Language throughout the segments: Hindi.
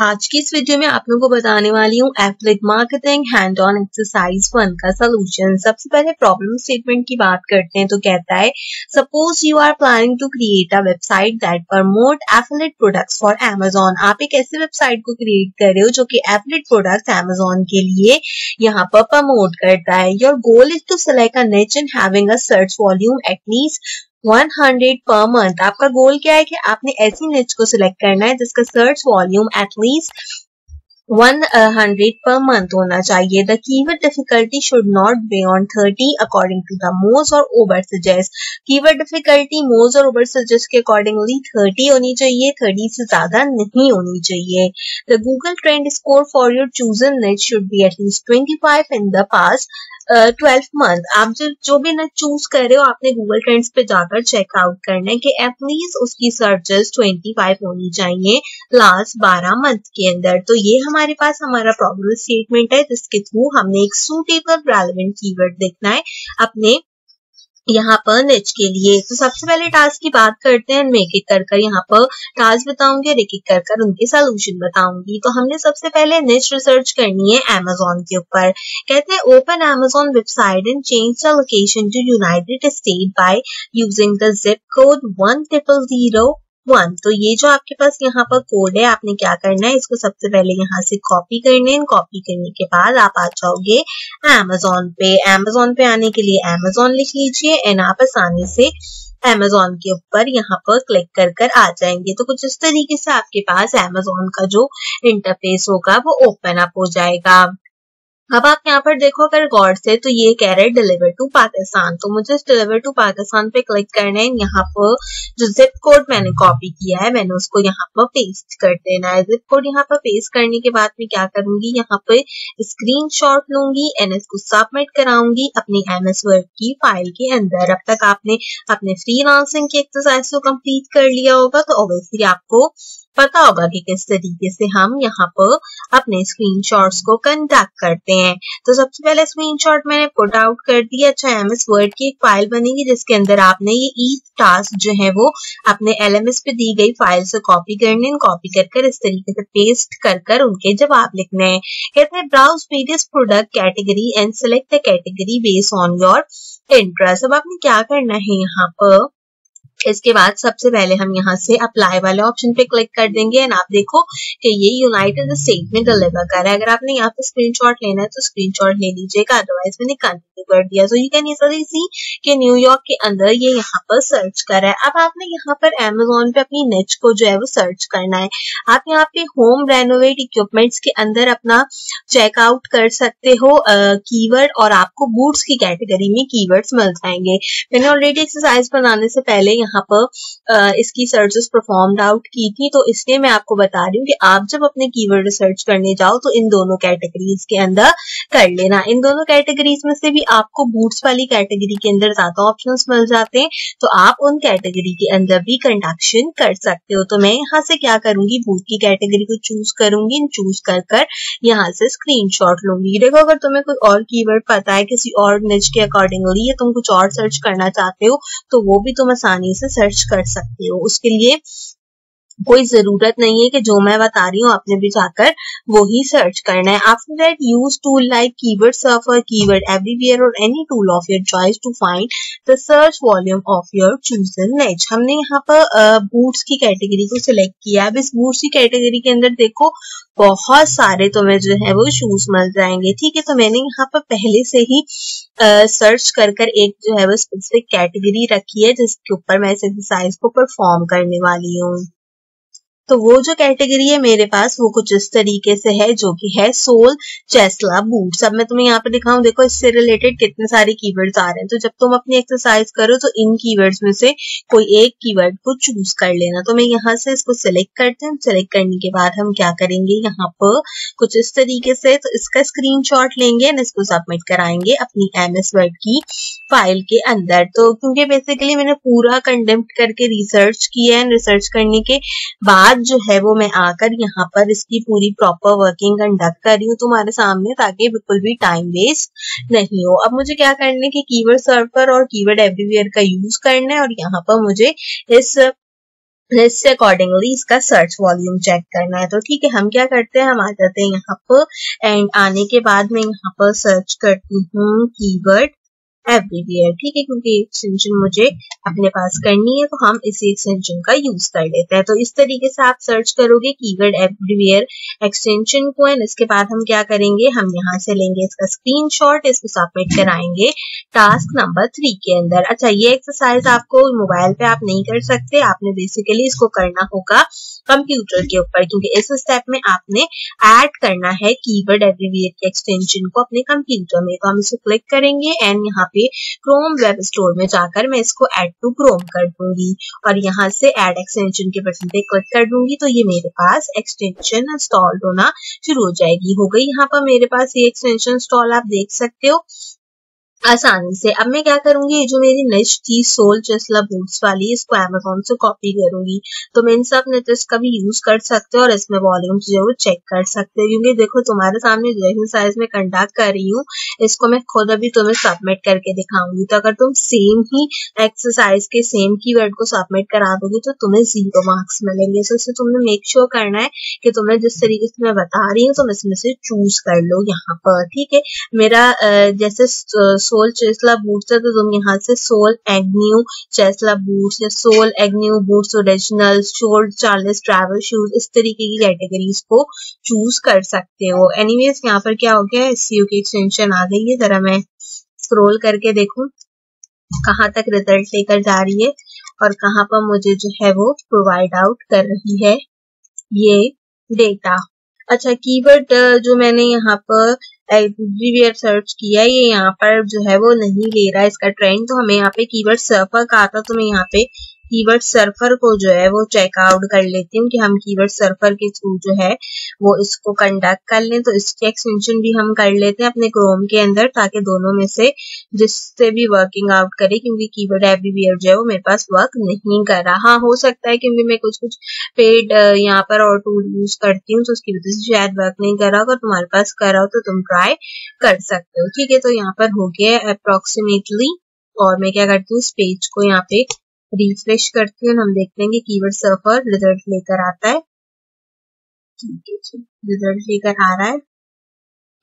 आज की इस वीडियो में आप लोगों को बताने वाली हूँ affiliate marketing hand on exercise 1 का सलूशन। सबसे पहले प्रॉब्लम स्टेटमेंट की बात करते हैं तो कहता है suppose you are planning to create a website that promote affiliate products for Amazon। आप एक ऐसे वेबसाइट को क्रिएट कर रहे हो जो कि एफिलिएट प्रोडक्ट्स Amazon के लिए यहाँ पर प्रमोट करता है। Your goal is to select a niche and having a search volume at least 100 per month. आपका गोल क्या है कि आपने ऐसी निच को सिलेक्ट करना है जिसका search volume at least 100 per month होना चाहिए। The keyword difficulty should not beyond 30 according to the Moz और ओवर सजेस्ट। कीवर्ड डिफिकल्टी मोज और ओवर सजेस्ट के अकॉर्डिंगली 30 होनी चाहिए, 30 से ज्यादा नहीं होनी चाहिए। The Google trend score for your chosen niche should be at least 25 in the past 12 month. आप जो भी निच चूज कर रहे हो आपने गूगल ट्रेंड्स पे जाकर चेकआउट करना है कि एटलीस्ट उसकी सर्चेस 25 होनी चाहिए लास्ट 12 मंथ के अंदर। तो ये हमारे पास हमारा प्रॉब्लम स्टेटमेंट है जिसके थ्रू हमने एक सूटेबल रेलेवेंट कीवर्ड देखना है अपने यहाँ पर निच के लिए। तो सबसे पहले टास्क की बात करते हैं, मैं एक एक कर यहाँ पर टास्क बताऊंगी और एक एक कर उनके सॉल्यूशन बताऊंगी। तो हमने सबसे पहले निच रिसर्च करनी है Amazon के ऊपर। कहते हैं open Amazon website and change the location to United State by using the zip code 1001। तो ये जो आपके पास यहाँ पर कोड है आपने क्या करना है, इसको सबसे पहले यहाँ से कॉपी करने है। कॉपी करने के बाद आप आ जाओगे Amazon पे। Amazon पे आने के लिए Amazon लिख लीजिए एंड आप आसानी से Amazon के ऊपर यहाँ पर क्लिक कर आ जाएंगे। तो कुछ इस तरीके से आपके पास Amazon का जो इंटरफेस होगा वो ओपन अप हो जाएगा। अब आप यहाँ पर देखो अगर गौर से तो ये कह रहे हैं डिलीवर टू पाकिस्तान। तो मुझे इस डिलीवर टू पाकिस्तान पे क्लिक करना है। यहाँ पर जो जिप कोड मैंने कॉपी किया है मैंने उसको यहाँ पर पेस्ट कर देना है। जिप कोड यहाँ पर पेस्ट करने के बाद मैं क्या करूंगी, यहाँ पे स्क्रीनशॉट लूंगी एंड इसको सबमिट कराऊंगी अपनी MS वर्ड की फाइल के अंदर। अब तक आपने अपने फ्रीलांसिंग की एक्सरसाइज को कंप्लीट कर लिया होगा तो ऑब्वियसली आपको पता होगा कि किस तरीके से हम यहाँ पर अपने स्क्रीनशॉट्स को कंडक्ट करते हैं। तो सबसे पहले स्क्रीनशॉट मैंने पुट आउट कर दिया। अच्छा MS वर्ड की एक फाइल बनेगी जिसके अंदर आपने ये ईच टास्क जो है वो अपने LMS पे दी गई फाइल से कॉपी करने, कॉपी कर इस तरीके से पेस्ट कर उनके जवाब लिखने हैं। कहते हैं browse various product category and select the category based on your interest. अब आपने क्या करना है यहाँ पर, इसके बाद सबसे पहले हम यहाँ से अप्लाई वाले ऑप्शन पे क्लिक कर देंगे एंड आप देखो कि ये यूनाइटेड स्टेट में डिलीवर कर रहा है। अगर आपने यहाँ पे स्क्रीनशॉट लेना है तो स्क्रीनशॉट ले लीजिएगा, अदरवाइज मैंने कंटिन्यू कर दिया। सो यू कैन इजीली सी कि न्यूयॉर्क के अंदर ये यहाँ पर सर्च कर रहा है। अब आपने यहाँ पर Amazon पे अपनी निच को जो है वो सर्च करना है। आप यहाँ पे होम रेनोवेट इक्विपमेंट्स के अंदर अपना चेकआउट कर सकते हो कीवर्ड और आपको बूट्स की कैटेगरी में कीवर्ड्स मिल जाएंगे। मैंने ऑलरेडी एक्सरसाइज बनाने से पहले यहाँ पर इसकी सर्चेस परफॉर्म्ड आउट की थी, तो इसलिए मैं आपको बता रही हूँ कि आप जब अपने कीवर्ड रिसर्च करने जाओ तो इन दोनों कैटेगरीज के अंदर कर लेना। इन दोनों कैटेगरीज में से भी आपको बूट्स वाली कैटेगरी के अंदर ज्यादा ऑप्शंस मिल जाते हैं, तो आप उन कैटेगरी के अंदर भी कंडक्शन कर सकते हो। तो मैं यहाँ से क्या करूंगी, बूट की कैटेगरी को चूज करूंगी, चूज कर यहाँ से स्क्रीनशॉट लूंगी। देखो अगर तुम्हें कोई और कीवर्ड पता है किसी और निच के अकॉर्डिंगली या तुम कुछ और सर्च करना चाहते हो तो वो भी तुम आसानी से सर्च कर सकते हो। उसके लिए कोई जरूरत नहीं है कि जो मैं बता रही हूँ आपने भी जाकर वो ही सर्च करना है। After that use tool like keyword surfer, keyword everywhere और any tool of your choice to find the search volume of your chosen niche. हमने यहाँ पर बूट्स की कैटेगरी को सिलेक्ट किया। अब इस बूट्स की कैटेगरी के अंदर देखो बहुत सारे तुम्हें जो है वो शूज मिल जाएंगे। ठीक है, तो मैंने यहाँ पर पहले से ही सर्च कर एक जो है वो स्पेसिफिक कैटेगरी रखी है जिसके ऊपर मैं इस एक्सरसाइज को परफॉर्म करने वाली हूँ। तो वो जो कैटेगरी है मेरे पास वो कुछ इस तरीके से है जो कि है सोल चेस्ला बूट्स। अब मैं तुम्हें यहाँ पे दिखाऊं, देखो इससे रिलेटेड कितने सारे कीवर्ड्स आ रहे हैं। तो जब तुम अपनी एक्सरसाइज करो तो इन कीवर्ड्स में से कोई एक कीवर्ड को चूज कर लेना। तो मैं यहाँ से इसको सिलेक्ट करते हैं। सिलेक्ट करने के बाद हम क्या करेंगे, यहाँ पर कुछ इस तरीके से तो इसका स्क्रीनशॉट लेंगे एंड इसको सबमिट कराएंगे अपनी MS वर्ड की फाइल के अंदर। तो क्योंकि बेसिकली मैंने पूरा कंडेम्प्ट करके रिसर्च किया है, रिसर्च करने के बाद जो है वो मैं आकर यहाँ पर इसकी पूरी प्रॉपर वर्किंग कंडक्ट कर रही हूँ तुम्हारे सामने, ताकि बिल्कुल भी टाइम वेस्ट नहीं हो। अब मुझे क्या करना है कि कीवर्ड सर्फर और कीवर्ड एवरीवेयर का यूज करना है और यहाँ पर मुझे इस इससे अकॉर्डिंगली इसका सर्च वॉल्यूम चेक करना है। तो ठीक है, हम क्या करते हैं, हम आ जाते हैं यहाँ पर एंड आने के बाद मैं यहाँ पर सर्च करती हूँ कीवर्ड एवरीवेयर। ठीक है, क्योंकि एक्सटेंशन मुझे अपने पास करनी है तो हम इसी एक्सटेंशन का यूज कर लेते हैं। तो इस तरीके से आप सर्च करोगे कीवर्ड एवरीवेयर एक्सटेंशन को एंड इसके बाद हम क्या करेंगे, हम यहाँ से लेंगे इसका स्क्रीनशॉट, इसको सबमिट कराएंगे टास्क नंबर 3 के अंदर। अच्छा, ये एक्सरसाइज आपको मोबाइल पे आप नहीं कर सकते, आपने बेसिकली इसको करना होगा कंप्यूटर के ऊपर, क्योंकि इस स्टेप में आपने ऐड करना है कीवर्ड एवरीवेयर के एक्सटेंशन को अपने कंप्यूटर में। तो हम इसको क्लिक करेंगे एंड यहाँ पे क्रोम वेब स्टोर में जाकर मैं इसको ऐड टू क्रोम कर दूंगी और यहाँ से ऐड एक्सटेंशन के बटन पे क्लिक कर दूंगी तो ये मेरे पास एक्सटेंशन इंस्टॉल होना शुरू हो जाएगी। हो गई यहाँ पर मेरे पास ये एक्सटेंशन इंस्टॉल, आप देख सकते हो आसानी से। अब मैं क्या करूंगी, ये जो मेरी नेक्स्ट चीज सोल चेस्ला बूट्स वाली, इसको अमेज़न से कॉपी करूंगी। तो मैं इन सब ने तो इसका भी यूज कर सकते हो और इसमें वॉल्यूम्स जो है वो चेक कर सकते हो, क्योंकि देखो तुम्हारे सामने जो एक्सरसाइज में कंडक्ट कर रही हूँ इसको मैं खुद अभी तुम्हें सबमिट करके दिखाऊंगी। तो अगर तुम सेम ही एक्सरसाइज के सेम कीवर्ड को सबमिट करा दोगे तो तुम्हें 0 मार्क्स मिलेंगे। तो इससे तुमने मेक श्योर करना है कि तुम्हें जिस तरीके से मैं बता रही हूँ तुम इसमें से चूज कर लो यहाँ पर। ठीक है, मेरा जैसे सोल चेस्ला बूट्स है तो तुम यहाँ से सोल एग्न्यू चेस्ला बूट्स या sole Agnew boots original, sole Charles travel shoes, इस तरीके की कैटेगरीज को चूज कर सकते हो। एनीवेज यहाँ पर क्या हो गया, एसईओ की एक्सटेंशन आ गई है। जरा मैं स्क्रॉल करके देखूं कहाँ तक रिजल्ट लेकर जा रही है और कहाँ पर मुझे जो है वो प्रोवाइड आउट कर रही है ये डेटा। अच्छा, कीवर्ड जो मैंने यहाँ पर एवरीवेयर सर्च किया है ये यहाँ पर जो है वो नहीं ले रहा है इसका ट्रेंड। तो हमें यहाँ पे कीवर्ड सर्फर का आता, तो मैं यहाँ पे कीवर्ड सर्फर को जो है वो चेकआउट कर लेती हूँ कि हम कीवर्ड सर्फर के थ्रू जो है वो इसको कंडक्ट कर लें। तो इसकी एक्सटेंशन भी हम कर लेते हैं अपने क्रोम के अंदर, ताकि दोनों में से जिससे भी वर्किंग आउट करे, क्योंकि कीवर्ड एवरीवेयर जो है वो मेरे पास वर्क नहीं कर रहा। हाँ, हो सकता है क्योंकि मैं कुछ पेड यहाँ पर और टूल यूज करती हूँ तो उसकी वजह से शायद वर्क नहीं कर रहा होगा। तुम्हारे पास कर रहा हो तो तुम ट्राई कर सकते हो। ठीक है, तो यहाँ पर हो गया अप्रोक्सीमेटली और मैं क्या करती हूँ इस पेज को यहाँ पे रिफ्रेश करती हूँ। हम देखते हैं कि कीवर्ड सर्फर रिजल्ट लेकर आता है। ठीक है, रिजल्ट लेकर आ रहा है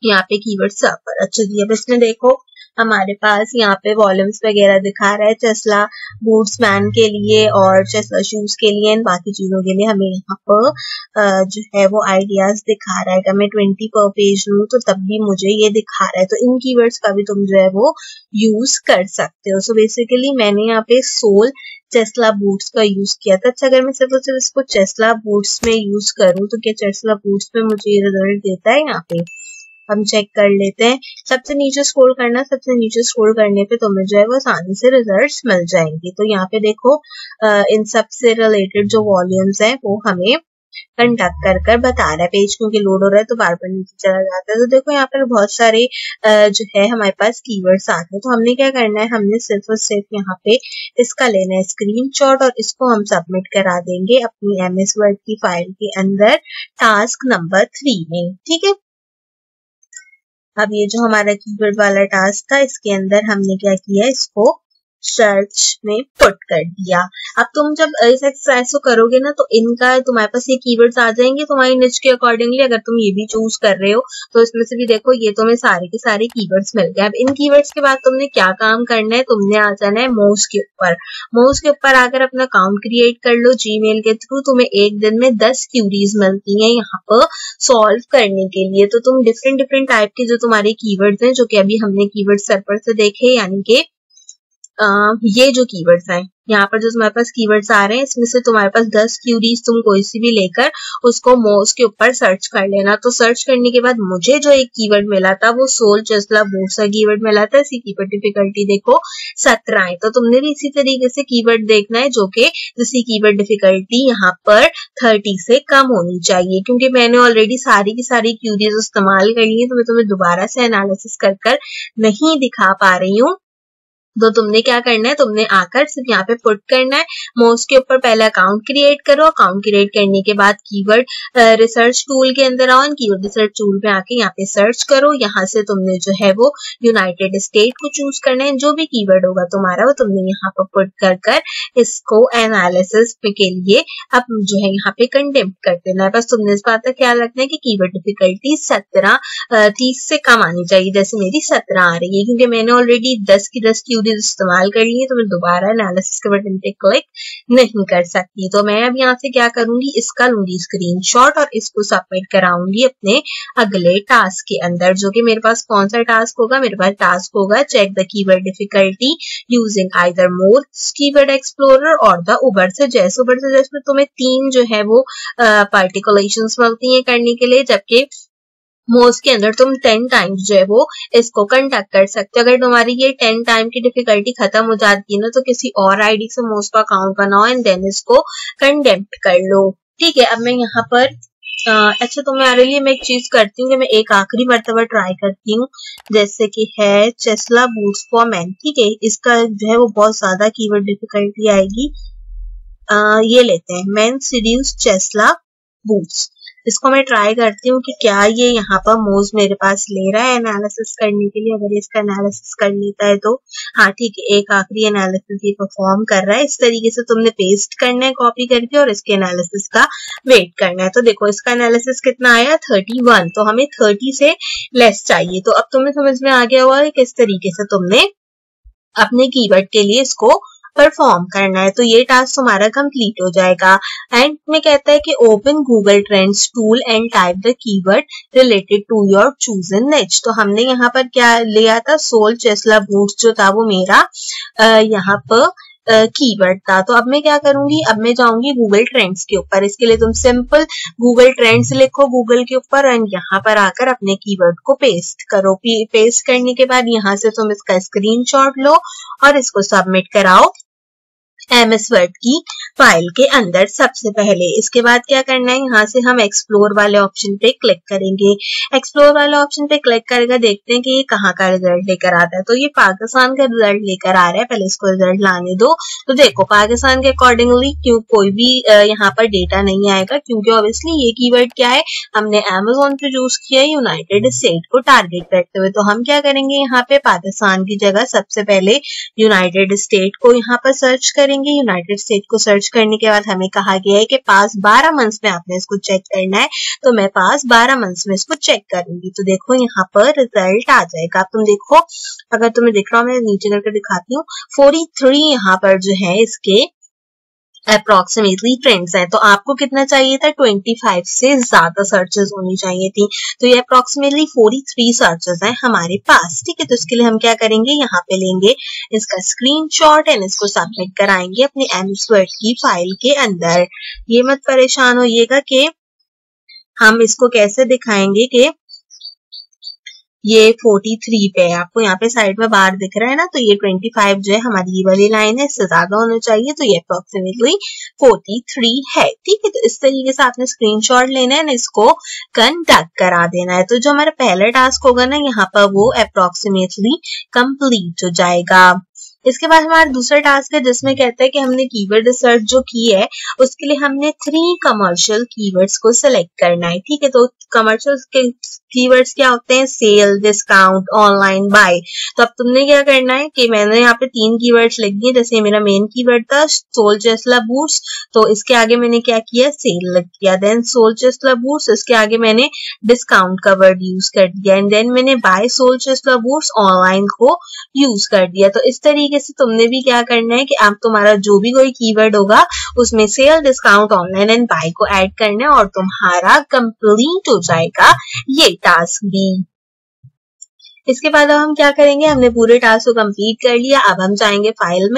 यहाँ पे कीवर्ड सर्फर। अच्छा जी, अब इसमें देखो हमारे पास यहाँ पे वॉल्यूम्स वगैरह दिखा रहा है चेस्ला बूट्स मैन के लिए और चेस्ला शूज के लिए एंड बाकी चीजों के लिए हमें यहाँ पर जो है वो आइडियाज दिखा रहा है। अगर मैं 20 पर पेज लूँ तो तब भी मुझे ये दिखा रहा है। तो इन कीवर्ड्स का भी तुम जो है वो यूज कर सकते हो। सो बेसिकली मैंने यहाँ पे सोल चेस्ला बूट्स का यूज किया था। अच्छा, अगर मैं सिर्फ इसको चेस्ला बूट्स में यूज करूँ तो क्या चेस्ला बूट्स में मुझे ये रिजल्ट देता है? यहाँ पे हम चेक कर लेते हैं। सबसे नीचे स्क्रॉल करना, सबसे नीचे स्क्रॉल करने पे तुम्हें जो है वो आसानी से रिजल्ट्स मिल जाएंगे। तो यहाँ पे देखो इन सब से रिलेटेड जो वॉल्यूम्स हैं वो हमें कंडक्ट कर बता रहा है। पेज क्योंकि लोड हो रहा है तो बार बार नीचे चला जाता है। तो देखो यहाँ पर बहुत सारे जो है हमारे पास कीवर्ड्स आते हैं। तो हमने क्या करना है, हमने सिर्फ और सिर्फ यहाँ पे इसका लेना है स्क्रीनशॉट और इसको हम सबमिट करा देंगे अपनी MS वर्ड की फाइल के अंदर टास्क नंबर 3 में। ठीक है, अब ये जो हमारा कीवर्ड वाला टास्क था इसके अंदर हमने क्या किया, इसको सर्च में पुट कर दिया। अब तुम जब इस एक्सरसाइज को करोगे ना तो इनका तुम्हारे पास ये कीवर्ड्स आ जाएंगे तुम्हारी निच के अकॉर्डिंगली। अगर तुम ये भी चूज कर रहे हो तो इसमें से भी देखो ये तुम्हें सारे के सारे कीवर्ड्स मिल गए। अब इन कीवर्ड्स के बाद तुमने क्या काम करना है, तुमने आ जाना है माउस के ऊपर। माउस के ऊपर आकर अपना अकाउंट क्रिएट कर लो जीमेल के थ्रू। तुम्हें एक दिन में 10 क्यूरीज मिलती हैं यहाँ पर सॉल्व करने के लिए। तो तुम डिफरेंट टाइप के जो तुम्हारे कीवर्ड्स हैं, जो कि अभी हमने कीवर्ड सर्फर से देखे, यानी कि ये जो कीवर्ड्स हैं यहाँ पर जो तुम्हारे पास कीवर्ड्स आ रहे हैं इसमें से तुम्हारे पास 10 क्यूरीज तुम कोई सी भी लेकर उसको माउस के ऊपर सर्च कर लेना। तो सर्च करने के बाद मुझे जो एक कीवर्ड मिला था वो सोल चेस्ला बूट्स का कीवर्ड मिला था। इसी कीवर्ड डिफिकल्टी देखो 17 है। तो तुमने भी इसी तरीके से कीवर्ड देखना है जो कि जिसकी कीवर्ड डिफिकल्टी यहाँ पर 30 से कम होनी चाहिए। क्योंकि मैंने ऑलरेडी सारी की सारी क्यूरीज इस्तेमाल कर ली है तो मैं तुम्हें दोबारा से एनालिसिस कर नहीं दिखा पा रही हूँ। तो तुमने क्या करना है, तुमने आकर सिर्फ यहाँ पे पुट करना है मोस्ट के ऊपर पहले अकाउंट क्रिएट करो। अकाउंट क्रिएट करने के बाद कीवर्ड रिसर्च टूल के अंदर आओ, कीवर्ड रिसर्च टूल पे आके यहाँ पे सर्च करो। यहाँ से तुमने जो है वो यूनाइटेड स्टेट को चूज करना है। जो भी कीवर्ड होगा तुम्हारा वो तुमने यहाँ पर पुट कर इसको एनालिसिस के लिए अब जो है यहाँ पे कंटेम्प्ट कर देना है। बस तुमने इस बात का ख्याल रखना है कि कीवर्ड डिफिकल्टी 30 से कम आनी चाहिए। जैसे मेरी 17 आ रही है क्योंकि मैंने ऑलरेडी 10 की 10 कीवर्ड इस्तेमाल कर ली है, तो मैं दोबारा एनालिसिस के बटन पे क्लिक नहीं कर सकती। तो मैं अब यहाँ से क्या करूंगी, इसका लूंगी स्क्रीनशॉट और इसको सबमिट कराऊंगी अपने अगले टास्क के अंदर। जो कि मेरे पास कौन सा टास्क होगा, मेरे पास टास्क होगा check the keyword difficulty using either more keyword explorer or the Ubersuggest. Ubersuggest में तुम्हें 3 जो है वो पार्टिकुलेशंस मिलती हैं करने के लिए, जबकि मोस्ट के अंदर तुम 10 टाइम्स जो है वो इसको कंडक्ट कर सकते हो। अगर तुम्हारी ये 10 टाइम की डिफिकल्टी खत्म हो जाती है ना, तो किसी और आईडी से मोस्ट का अकाउंट बनाओ एंड देन इसको कंडेम्प्ट कर लो। ठीक है, अब मैं यहाँ पर अच्छा तुम्हारे लिए मैं एक चीज करती हूँ कि मैं एक आखिरी मर्तबा ट्राई करती हूँ, जैसे कि है चेस्ला बूट्स फॉर मैन। ठीक है, इसका जो है वो बहुत ज्यादा कीवर्ड डिफिकल्टी आएगी। ये लेते हैं मैन सीरीज चेस्ला बूट्स। इसको मैं ट्राई करती हूँ कि क्या ये यहाँ पर मोज मेरे पास ले रहा है एनालिसिस करने के लिए। अगर इसका एनालिसिस कर लेता है तो हाँ ठीक है, एक आखिरी एनालिसिस ये परफॉर्म कर रहा है। इस तरीके से तुमने पेस्ट करना है कॉपी करके और इसके एनालिसिस का वेट करना है। तो देखो इसका एनालिसिस कितना आया, 31। तो हमें 30 से लेस चाहिए। तो अब तुम्हें समझ में आ गया होगा कि किस तरीके से तुमने अपने कीवर्ड के लिए इसको परफॉर्म करना है। तो ये टास्क तुम्हारा कंप्लीट हो जाएगा। एंड में कहता है कि open Google trends tool and type the keyword related to your chosen niche. तो हमने यहाँ पर क्या लिया था, सोल चेस्ला बूट्स जो था वो मेरा यहाँ पर कीवर्ड था। तो अब मैं क्या करूंगी, अब मैं जाऊंगी गूगल ट्रेंड्स के ऊपर। इसके लिए तुम सिंपल गूगल ट्रेंड्स लिखो गूगल के ऊपर एंड यहाँ पर आकर अपने कीवर्ड को पेस्ट करो। पेस्ट करने के बाद यहाँ से तुम इसका स्क्रीनशॉट लो और इसको सबमिट कराओ MS वर्ड की फाइल के अंदर सबसे पहले। इसके बाद क्या करना है, यहाँ से हम एक्सप्लोर वाले ऑप्शन पे क्लिक करेंगे। एक्सप्लोर वाले ऑप्शन पे क्लिक करके देखते हैं कि ये कहाँ का रिजल्ट लेकर आता है। तो ये पाकिस्तान का रिजल्ट लेकर आ रहा है। पहले इसको रिजल्ट लाने दो। तो देखो पाकिस्तान के अकॉर्डिंगली क्यों कोई भी यहाँ पर डेटा नहीं आएगा, क्योंकि ऑब्वियसली ये कीवर्ड क्या है, हमने अमेज़न पे चूज किया है यूनाइटेड स्टेट को टारगेट करते हुए। तो हम क्या करेंगे, यहाँ पे पाकिस्तान की जगह सबसे पहले यूनाइटेड स्टेट को यहाँ पर सर्च करेंगे। यूनाइटेड स्टेट को सर्च करने के बाद हमें कहा गया है कि पास 12 मंथ्स में आपने इसको चेक करना है। तो मैं पास 12 मंथ्स में इसको चेक करूंगी। तो देखो यहाँ पर रिजल्ट आ जाएगा। तुम देखो, अगर तुम्हें दिख रहा हो मैं नीचे करके दिखाती हूँ, 43 यहाँ पर जो है इसके अप्रोक्सीमेटली ट्रेंड्स है। तो आपको कितना चाहिए था, 25 से ज्यादा सर्चेस होनी चाहिए थी। तो ये अप्रोक्सीमेटली 43 सर्चेस हैं हमारे पास। ठीक है, तो इसके लिए हम क्या करेंगे, यहाँ पे लेंगे इसका स्क्रीनशॉट एंड इसको सबमिट कराएंगे अपनी MS वर्ड की फाइल के अंदर। ये मत परेशान होइएगा कि हम इसको कैसे दिखाएंगे कि ये 43 पे है। आपको यहाँ पे साइड में बार दिख रहा है ना, तो ये 25 जो है हमारी ये वाली लाइन है, इससे ज्यादा होना चाहिए। तो ये अप्रोक्सीमेटली 43 है। ठीक है, तो इस तरीके से आपने स्क्रीनशॉट लेना है ना, इसको कंडक्ट करा देना है। तो जो हमारा पहला टास्क होगा ना यहाँ पर, वो अप्रोक्सीमेटली कंप्लीट हो जाएगा। इसके बाद हमारा दूसरा टास्क है जिसमें कहता है कि हमने कीवर्ड रिसर्च जो की है उसके लिए हमने 3 कमर्शियल कीवर्ड्स को सिलेक्ट करना है। ठीक है, तो कमर्शियल कीवर्ड्स क्या होते हैं, सेल, डिस्काउंट, ऑनलाइन, बाय। तो अब तुमने क्या करना है कि मैंने यहाँ पे 3 कीवर्ड्स लिख दिए। जैसे मेरा मेन कीवर्ड था सोल चेस्ला बूट्स, तो इसके आगे मैंने क्या किया, सेल लिख दिया। देन सोल चेस्ला बूट्स, इसके आगे मैंने डिस्काउंट का वर्ड यूज कर दिया एंड देन मैंने बाय सोल चेस्ला बूट्स ऑनलाइन को यूज कर दिया। तो इस तरीके से तुमने भी क्या करना है कि अब तुम्हारा जो भी कोई कीवर्ड होगा उसमें sale, discount, online and buy को ऐड करना है और तुम्हारा कंप्लीट हो जाएगा ये टास्क भी। इसके बाद अब हम क्या करेंगे, हमने पूरे टास्क को कंप्लीट कर लिया। अब हम जाएंगे फाइल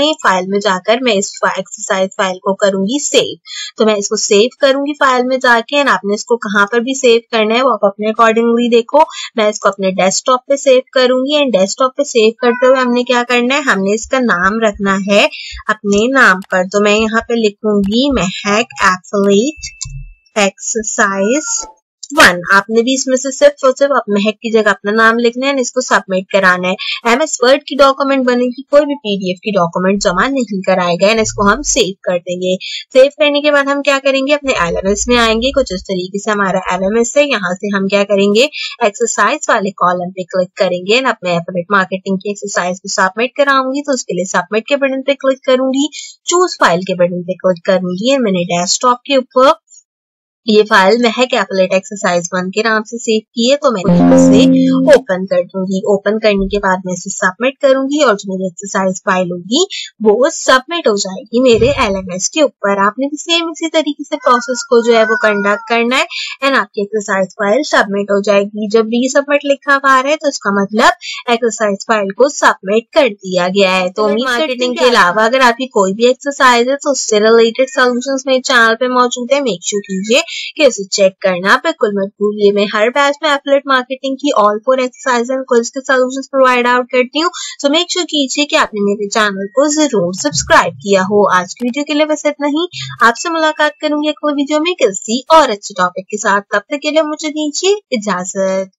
में जाकर मैं इस एक्सरसाइज फाइल को करूंगी सेव। तो मैं इसको सेव करूंगी फाइल में जाके एंड आपने इसको कहाँ पर भी सेव करना है वो आप अपने अकॉर्डिंगली देखो। मैं इसको अपने डेस्कटॉप पे सेव करूंगी एंड डेस्कटॉप पे सेव करते हुए हमने क्या करना है, हमने इसका नाम रखना है अपने नाम पर। तो मैं यहाँ पे लिखूंगी महक एथलीट एक्सरसाइज 1 आपने भी इसमें से सिर्फ और सिर्फ महक की जगह अपना नाम लिखना है, इसको सबमिट कराना है। एमएस वर्ड की डॉक्यूमेंट बनेगी, कोई भी पीडीएफ की डॉक्यूमेंट जमा नहीं कराएगा एंड इसको हम सेव कर देंगे। सेव करने के बाद हम क्या करेंगे, अपने एलएमएस में आएंगे। कुछ इस तरीके से हमारा एलएमएस है। यहाँ से हम क्या करेंगे, एक्सरसाइज वाले कॉलम पे क्लिक करेंगे एंड अपने एफिलिएट मार्केटिंग की एक्सरसाइज को सबमिट कराऊंगी। तो उसके लिए सबमिट के बटन पे क्लिक करूंगी, चूज फाइल के बटन पे क्लिक करूंगी। मैंने डेस्कटॉप के ऊपर ये फाइल महक एफिलिएट एक्सरसाइज 1 के नाम से सेव की है, तो मैं इसे ओपन कर दूंगी। ओपन करने के बाद मैं इसे सबमिट करूंगी और जो मेरी एक्सरसाइज फाइल होगी वो सबमिट हो जाएगी मेरे एलएमएस के ऊपर। आपने भी सेम इसी तरीके से प्रोसेस को जो है वो कंडक्ट करना है एंड आपकी एक्सरसाइज फाइल सबमिट हो जाएगी। जब भी सबमिट लिखा हुआ है तो इसका मतलब एक्सरसाइज फाइल को सबमिट कर दिया गया है। तो मार्केटिंग के अलावा अगर आपकी कोई भी एक्सरसाइज है तो उससे रिलेटेड सॉल्यूशंस मेरे चैनल पे मौजूद है, मेक श्योर कीजिए कि उसे चेक करना। बिल्कुल मत भूलिए, मैं हर बैच में एफिलिएट मार्केटिंग की ऑल 4 एक्सरसाइज एंड क्विज के सॉल्यूशंस प्रोवाइड आउट करती हूँ। सो मेक श्योर कीजिए कि आपने मेरे चैनल को जरूर सब्सक्राइब किया हो। आज की वीडियो के लिए बस इतना ही। आपसे मुलाकात करूंगी अगली वीडियो में किसी और अच्छे टॉपिक के साथ। तब तक के लिए मुझे दीजिए इजाजत।